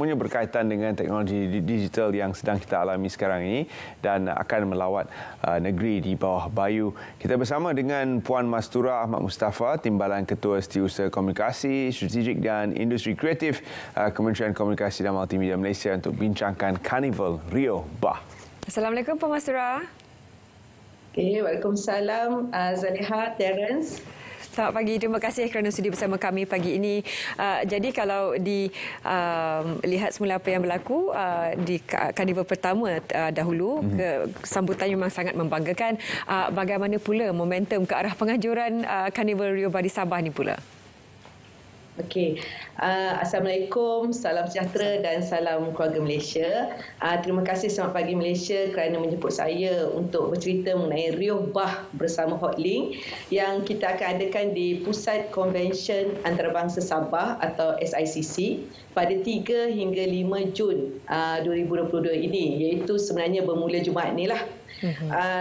semuanya berkaitan dengan teknologi digital yang sedang kita alami sekarang ini dan akan melawat negeri di bawah bayu. Kita bersama dengan Puan Mastura Ahmad Mustafa, Timbalan Ketua Setiausaha Komunikasi, Strategik dan Industri Kreatif Kementerian Komunikasi dan Multimedia Malaysia untuk bincangkan Karnival Rio Bah. Assalamualaikum Puan Mastura. Waalaikumsalam Zaliha, Terence. Selamat pagi. Terima kasih kerana sudi bersama kami pagi ini. Jadi kalau dilihat semula apa yang berlaku di karnival pertama dahulu, sambutannya memang sangat membanggakan. Bagaimana pula momentum ke arah penganjuran Karnival Rio Bah di Sabah ni pula? Okey, Assalamualaikum, salam sejahtera dan salam keluarga Malaysia. Terima kasih selamat pagi Malaysia kerana menjemput saya untuk bercerita mengenai Rio Bah bersama Hotlink yang kita akan adakan di Pusat Konvensyen Antarabangsa Sabah atau SICC pada 3 hingga 5 Jun 2022 ini, iaitu sebenarnya bermula Jumaat ni lah.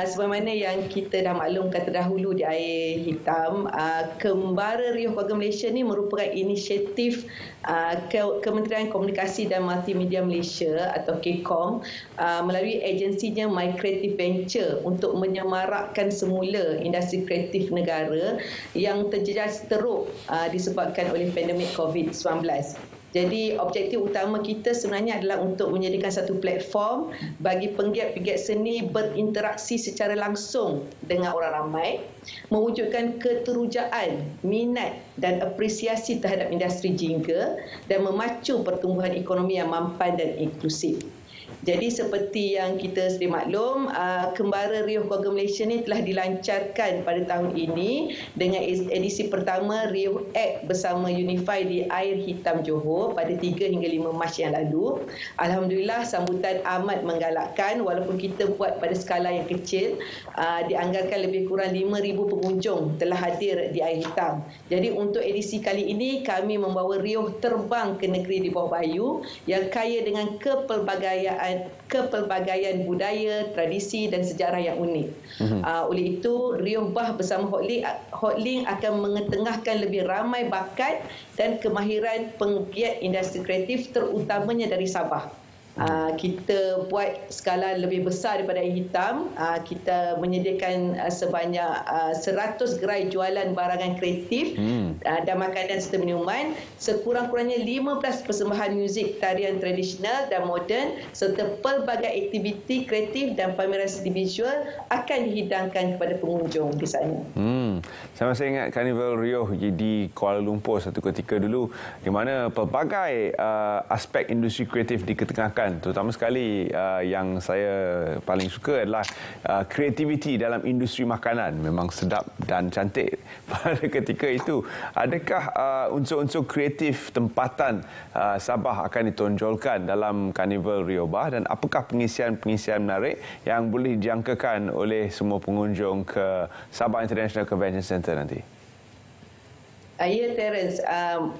Sebagaimana yang kita dah maklumkan terdahulu di Air Hitam, Kembara Riuh Keluarga Malaysia ni merupakan inisiatif Kementerian Komunikasi dan Multimedia Malaysia atau KCOM melalui agensinya My Creative Venture untuk menyemarakkan semula industri kreatif negara yang terjejas teruk disebabkan oleh pandemik COVID-19. Jadi objektif utama kita sebenarnya adalah untuk menyediakan satu platform bagi penggiat-penggiat seni berinteraksi secara langsung dengan orang ramai, mewujudkan keterujaan, minat dan apresiasi terhadap industri jingga dan memacu pertumbuhan ekonomi yang mampan dan inklusif. Jadi seperti yang kita sedia maklum, Kembara Riuh Keluarga Malaysia ni telah dilancarkan pada tahun ini dengan edisi pertama Riuh Act bersama Unify di Air Hitam Johor pada 3 hingga 5 Mac yang lalu. Alhamdulillah sambutan amat menggalakkan walaupun kita buat pada skala yang kecil. Dianggarkan lebih kurang 5,000 pengunjung telah hadir di Air Hitam. Jadi untuk edisi kali ini kami membawa Riuh terbang ke negeri di bawah bayu yang kaya dengan kepelbagaian budaya, tradisi dan sejarah yang unik. Oleh itu, Rio Bah bersama Hotlink akan mengetengahkan lebih ramai bakat dan kemahiran penggiat industri kreatif terutamanya dari Sabah. Kita buat skala lebih besar daripada Air Hitam. Kita menyediakan sebanyak 100 gerai jualan barangan kreatif dan makanan serta minuman. Sekurang-kurangnya 15 persembahan muzik, tarian tradisional dan moden serta pelbagai aktiviti kreatif dan pameran seni visual akan dihidangkan kepada pengunjung di sana. Saya masih ingat Karnival Rio di Kuala Lumpur satu ketika dulu di mana pelbagai aspek industri kreatif diketengahkan. Terutama sekali yang saya paling suka adalah kreativiti dalam industri makanan. Memang sedap dan cantik pada ketika itu. Adakah unsur-unsur kreatif tempatan Sabah akan ditonjolkan dalam Karnival Rio Bah dan apakah pengisian-pengisian menarik yang boleh dijangkakan oleh semua pengunjung ke Sabah International Convention Centre nanti? Ya, Terence,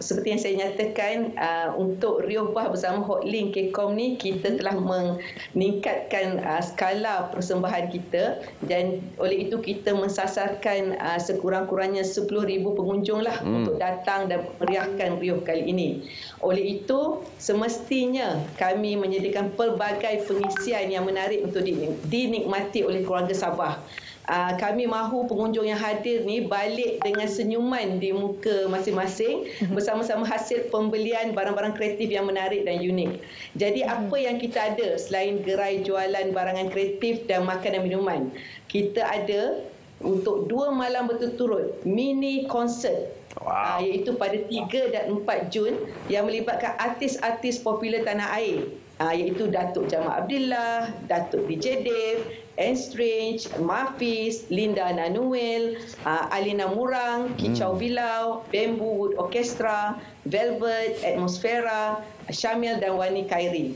seperti yang saya nyatakan, untuk Rio Bah bersama Hotlink KCOM ni kita telah meningkatkan skala persembahan kita dan oleh itu kita mensasarkan sekurang-kurangnya 10,000 pengunjung lah untuk datang dan meriahkan Rio kali ini. Oleh itu, semestinya kami menyediakan pelbagai pengisian yang menarik untuk dinikmati oleh keluarga Sabah. Kami mahu pengunjung yang hadir ni balik dengan senyuman di muka masing-masing bersama-sama hasil pembelian barang-barang kreatif yang menarik dan unik. Jadi apa yang kita ada selain gerai jualan barangan kreatif dan makanan minuman? Kita ada untuk 2 malam berturut-turut mini konsert. Iaitu pada 3 dan 4 Jun yang melibatkan artis-artis popular tanah air. Iaitu Datuk Jamal Abdillah, Datuk DJ Dave, Strange, Mafis, Linda Nanuel, Alina Murang, Kicau Bilau, Bamboo Wood Orchestra, Velvet, Atmosfera, Syamil dan Wani Khairi.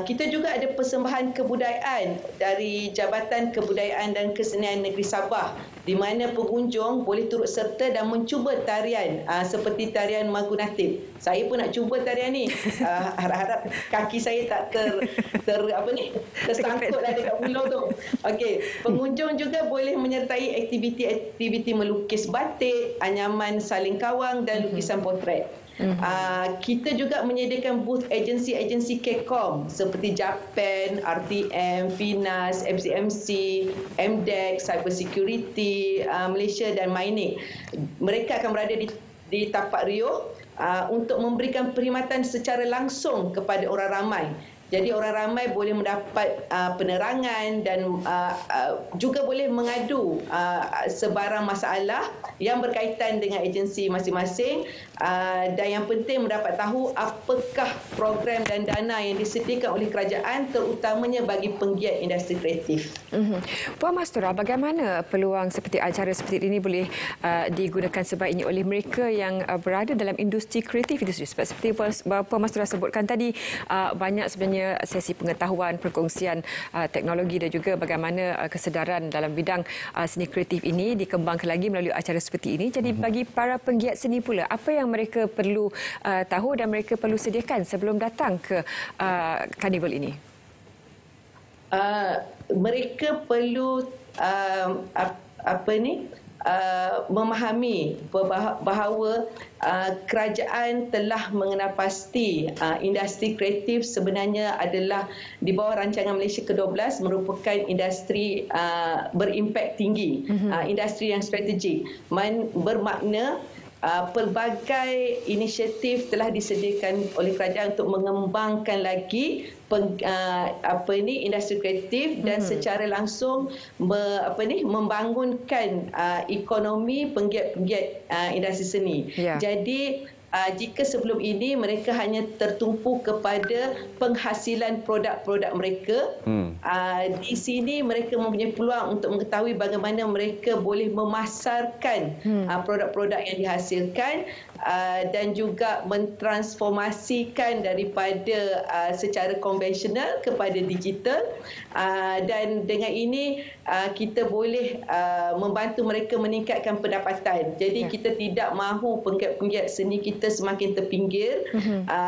Kita juga ada persembahan kebudayaan dari Jabatan Kebudayaan dan Kesenian Negeri Sabah di mana pengunjung boleh turut serta dan mencuba tarian seperti tarian Magunatif. Saya pun nak cuba tarian ni. Harap-harap kaki saya tak tersangkutlah dekat pulau tu. Okey, pengunjung juga boleh menyertai aktiviti-aktiviti melukis batik, anyaman saling kawang dan lukisan potret. Kita juga menyediakan booth agensi-agensi Kcom seperti Japan, RTM, Finas, MCMC, MDEC, Cyber Security, Malaysia dan Mynik. Mereka akan berada di tapak Rio untuk memberikan perkhidmatan secara langsung kepada orang ramai. Jadi orang ramai boleh mendapat penerangan dan juga boleh mengadu sebarang masalah yang berkaitan dengan agensi masing-masing, dan yang penting mendapat tahu apakah program dan dana yang disediakan oleh kerajaan terutamanya bagi penggiat industri kreatif. Puan Mastura, bagaimana peluang seperti acara seperti ini boleh digunakan sebaiknya oleh mereka yang berada dalam industri kreatif itu sendiri? Seperti Puan Mastura sebutkan tadi, banyak sebenarnya sesi pengetahuan, perkongsian teknologi dan juga bagaimana kesedaran dalam bidang seni kreatif ini dikembangkan lagi melalui acara seperti ini. Jadi bagi para penggiat seni pula, apa yang mereka perlu tahu dan mereka perlu sediakan sebelum datang ke karnival ini? Mereka perlu memahami bahawa kerajaan telah mengenal pasti industri kreatif sebenarnya adalah di bawah rancangan Malaysia ke-12 merupakan industri berimpak tinggi, industri yang strategik. Bermakna pelbagai inisiatif telah disediakan oleh kerajaan untuk mengembangkan lagi industri kreatif dan secara langsung membangunkan ekonomi penggiat-penggiat industri seni. Jadi jika sebelum ini mereka hanya tertumpu kepada penghasilan produk-produk mereka, di sini mereka mempunyai peluang untuk mengetahui bagaimana mereka boleh memasarkan produk-produk yang dihasilkan dan juga mentransformasikan daripada secara konvensional kepada digital, dan dengan ini kita boleh membantu mereka meningkatkan pendapatan. Jadi kita tidak mahu penggiat-penggiat seni kita semakin terpinggir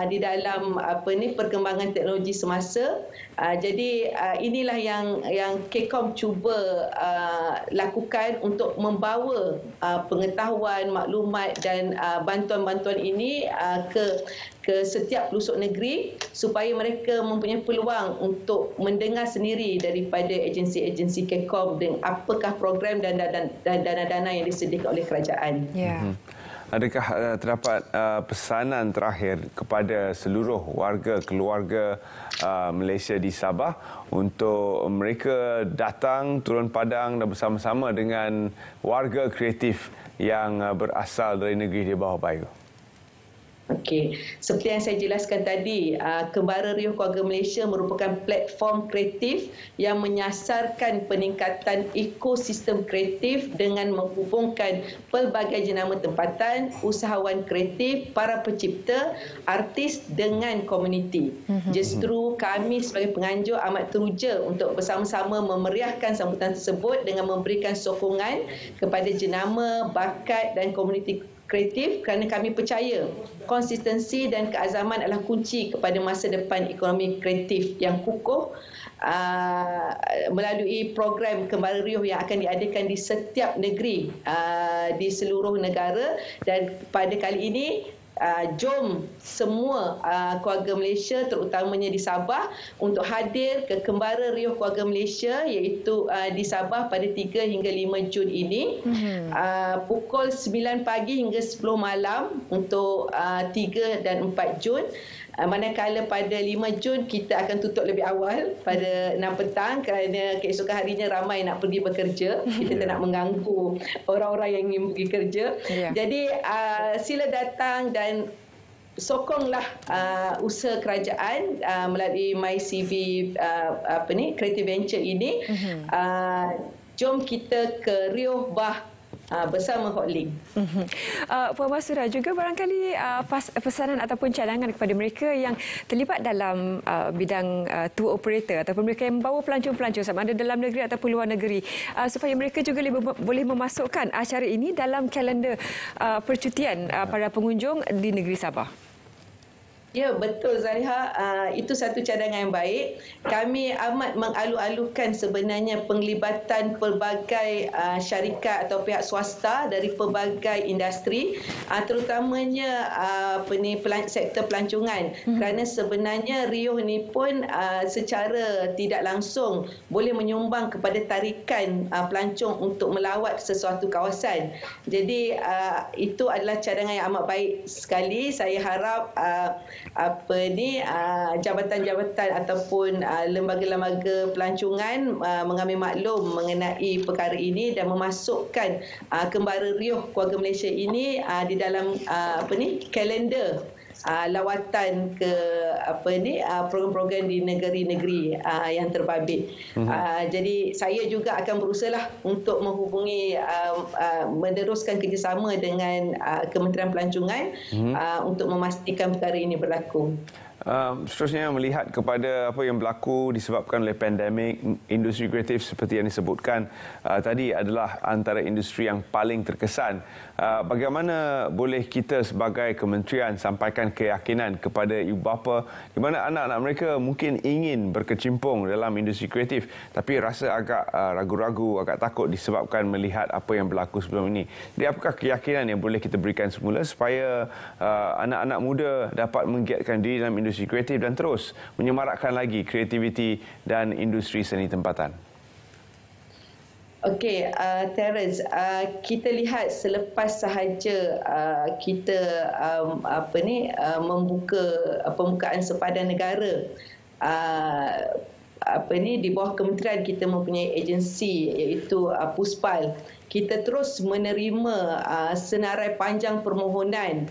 di dalam perkembangan teknologi semasa. Jadi inilah yang Kcom cuba lakukan untuk membawa pengetahuan, maklumat dan bantuan-bantuan ini ke setiap pelosok negeri supaya mereka mempunyai peluang untuk mendengar sendiri daripada agensi-agensi Kcom dengan apakah program dan dana-dana yang disediakan oleh kerajaan. Adakah terdapat pesanan terakhir kepada seluruh warga keluarga Malaysia di Sabah untuk mereka datang turun padang dan bersama-sama dengan warga kreatif yang berasal dari negeri di bawah bayu? Okey, seperti yang saya jelaskan tadi, Kembara Riuh Keluarga Malaysia merupakan platform kreatif yang menyasarkan peningkatan ekosistem kreatif dengan menghubungkan pelbagai jenama tempatan, usahawan kreatif, para pencipta, artis dengan komuniti. Justru kami sebagai penganjur amat teruja untuk bersama-sama memeriahkan sambutan tersebut dengan memberikan sokongan kepada jenama, bakat dan komuniti kreatif kerana kami percaya konsistensi dan keazaman adalah kunci kepada masa depan ekonomi kreatif yang kukuh melalui program Kembara Riuh yang akan diadakan di setiap negeri di seluruh negara. Dan pada kali ini jom semua keluarga Malaysia terutamanya di Sabah untuk hadir ke Kembara Riuh Keluarga Malaysia iaitu di Sabah pada 3 hingga 5 Jun ini, pukul 9 pagi hingga 10 malam untuk 3 dan 4 Jun. Manakala pada 5 Jun kita akan tutup lebih awal pada 6 petang kerana keesokan harinya ramai nak pergi bekerja. Kita tak nak mengganggu orang-orang yang ingin pergi kerja. Jadi sila datang dan sokonglah usaha kerajaan melalui MyCV Creative Venture ini. Jom kita ke Riuh Bah bersama Hotlink. Puan Mastura, juga barangkali pesanan ataupun cadangan kepada mereka yang terlibat dalam bidang tour operator ataupun mereka yang membawa pelancong-pelancong sama ada dalam negeri ataupun luar negeri, supaya mereka juga boleh memasukkan acara ini dalam kalender percutian para pengunjung di negeri Sabah. Ya, betul Zaliha. Itu satu cadangan yang baik. Kami amat mengalu-alukan sebenarnya penglibatan pelbagai syarikat atau pihak swasta dari pelbagai industri, terutamanya sektor pelancongan. Kerana sebenarnya riuh ni pun secara tidak langsung boleh menyumbang kepada tarikan pelancong untuk melawat sesuatu kawasan. Jadi itu adalah cadangan yang amat baik sekali. Saya harap jabatan-jabatan ataupun lembaga-lembaga pelancongan mengambil maklum mengenai perkara ini dan memasukkan Kembara Riuh Keluarga Malaysia ini di dalam kalender lawatan ke program-program di negeri-negeri yang terbabit. Jadi saya juga akan berusaha untuk menghubungi meneruskan kerjasama dengan Kementerian Pelancongan untuk memastikan perkara ini berlaku. Seterusnya, melihat kepada apa yang berlaku disebabkan oleh pandemik, industri kreatif seperti yang disebutkan tadi adalah antara industri yang paling terkesan. Bagaimana boleh kita sebagai kementerian sampaikan keyakinan kepada ibu bapa di mana anak-anak mereka mungkin ingin berkecimpung dalam industri kreatif tapi rasa agak ragu-ragu, agak takut disebabkan melihat apa yang berlaku sebelum ini. Jadi apakah keyakinan yang boleh kita berikan semula supaya anak-anak muda dapat menggiatkan diri dalam industri kreatif dan terus menyemarakkan lagi kreativiti dan industri seni tempatan? Okey, Terence, kita lihat selepas sahaja kita membuka pembukaan sepadan negara, di bawah kementerian kita mempunyai agensi iaitu Puspal. Kita terus menerima senarai panjang permohonan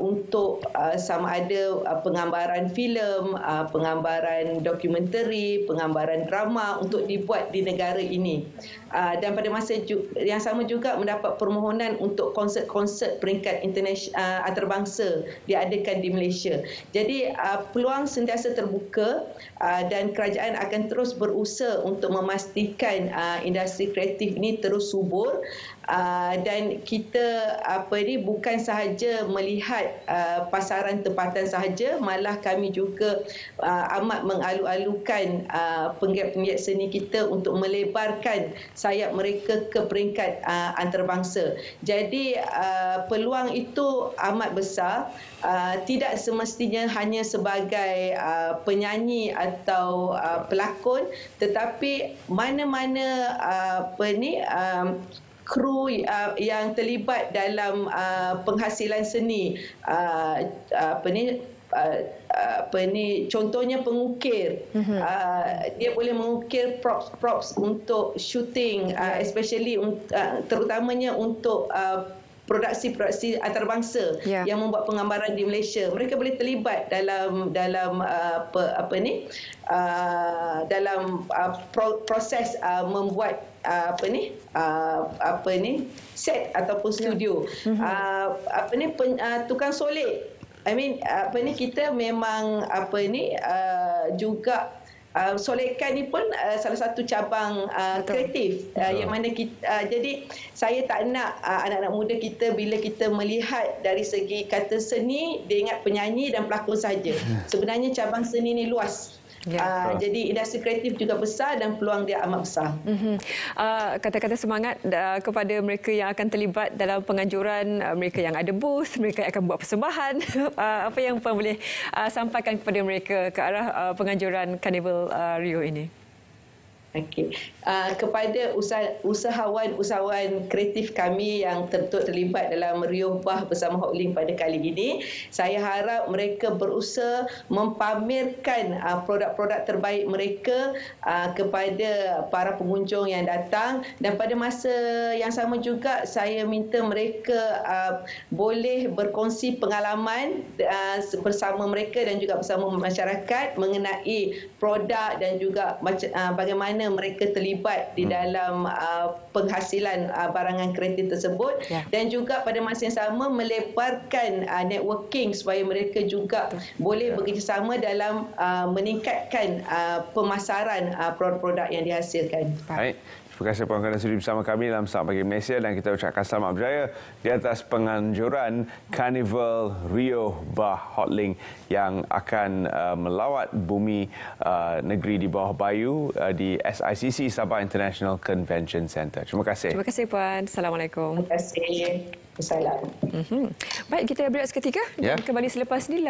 untuk sama ada penggambaran filem, penggambaran dokumentari, penggambaran drama untuk dibuat di negara ini. Dan pada masa yang sama juga mendapat permohonan untuk konsert-konsert peringkat internasional antarabangsa diadakan di Malaysia. Jadi peluang sentiasa terbuka dan kerajaan akan terus berusaha untuk memastikan industri kreatif ini terus subur. Dan kita bukan sahaja melihat pasaran tempatan sahaja, malah kami juga amat mengalu-alukan penggiat-penggiat seni kita untuk melebarkan sayap mereka ke peringkat antarabangsa. Jadi peluang itu amat besar. Tidak semestinya hanya sebagai penyanyi atau pelakon, tetapi mana-mana kru yang terlibat dalam penghasilan seni, contohnya pengukir, dia boleh mengukir props untuk shooting, especially terutamanya untuk produksi-produksi antarabangsa yang membuat penggambaran di Malaysia. Mereka boleh terlibat dalam proses membuat set ataupun studio. Tukang solek. Kita memang juga solekan ni pun salah satu cabang kreatif yang mana kita, jadi saya tak nak anak-anak muda kita bila kita melihat dari segi kata seni dia ingat penyanyi dan pelakon saja. Sebenarnya cabang seni ni luas. Jadi industri kreatif juga besar dan peluang dia amat besar. Kata-kata semangat kepada mereka yang akan terlibat dalam penganjuran, mereka yang ada booth, mereka yang akan buat persembahan. Apa yang Puan boleh sampaikan kepada mereka ke arah penganjuran Karnival Riuh ini? Okey. Kepada usahawan-usahawan kreatif kami yang terlibat dalam Riuh Bah bersama Hotlink pada kali ini, saya harap mereka berusaha mempamerkan produk-produk terbaik mereka kepada para pengunjung yang datang, dan pada masa yang sama juga saya minta mereka boleh berkongsi pengalaman bersama mereka dan juga bersama masyarakat mengenai produk dan juga bagaimana mereka terlibat di dalam penghasilan barangan kreatif tersebut, dan juga pada masa yang sama melebarkan networking supaya mereka juga boleh bekerjasama dalam meningkatkan pemasaran produk-produk yang dihasilkan. Baik. Terima Terima kasih Puan kerana sudi bersama kami dalam Selamat Pagi Malaysia dan kita ucapkan selamat berjaya di atas penganjuran Carnival Rio Bah Hot Link yang akan melawat bumi negeri di bawah Bayu di SICC Sabah International Convention Centre. Terima kasih. Terima kasih Puan. Assalamualaikum. Terima kasih. Assalamualaikum. Baik, kita berehat seketika dan kembali selepas ini.